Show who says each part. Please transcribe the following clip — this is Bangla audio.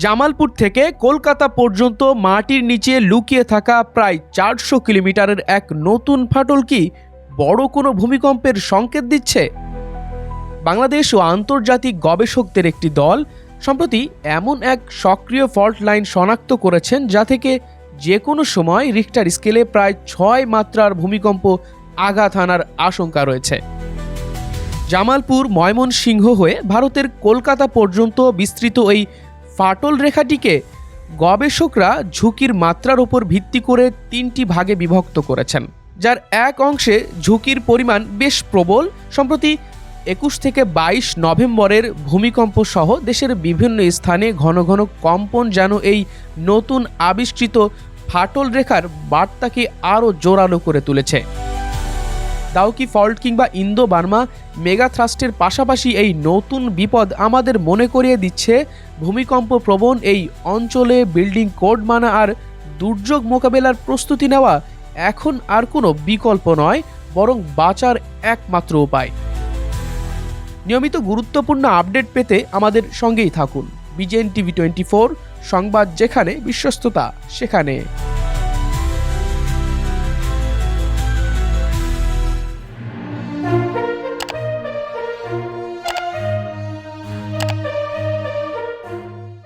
Speaker 1: জামালপুর থেকে কলকাতা পর্যন্ত মাটির নিচে লুকিয়ে থাকা প্রায় 400 কিলোমিটারের এক নতুন ফাটল কি বড় কোনো ভূমিকম্পের সংকেত দিচ্ছে? বাংলাদেশ ও আন্তর্জাতিক গবেষকদের একটি দল সম্প্রতি এমন এক সক্রিয় ফল্ট লাইন শনাক্ত করেছেন যা থেকে যে কোনো সময় রিক্টার স্কেলে প্রায় 6 মাত্রার ভূমিকম্প আঘাত হানার আশঙ্কা রয়েছে। জামালপুর ময়মনসিংহ হয়ে ভারতের কলকাতা পর্যন্ত বিস্তৃত এই ফাটল রেখাটিকে গবেষকরা ঝুঁকির মাত্রার উপর ভিত্তি করে 3টি ভাগে বিভক্ত করেছেন, যার এক অংশে ঝুঁকির পরিমাণ বেশ প্রবল। সম্প্রতি 21 থেকে 22 নভেম্বরের ভূমিকম্প সহ দেশের বিভিন্ন স্থানে ঘন ঘন কম্পন যেন এই নতুন আবিষ্কৃত ফাটল রেখার বার্তাকে আরও জোরালো করে তুলেছে। দাউকি ফল্ট কিংবা ইন্দো বার্মা মেগাথ্রাস্টের পাশাপাশি এই নতুন বিপদ আমাদের মনে করিয়ে দিচ্ছে ভূমিকম্প প্রবণ এই অঞ্চলে বিল্ডিং কোড মানা আর দুর্যোগ মোকাবেলার প্রস্তুতি নেওয়া এখন আর কোনো বিকল্প নয়, বরং বাঁচার একমাত্র উপায়। নিয়মিত গুরুত্বপূর্ণ আপডেট পেতে আমাদের সঙ্গেই থাকুন। বিজেএন টিভি 24, সংবাদ যেখানে, বিশ্বস্ততা সেখানে।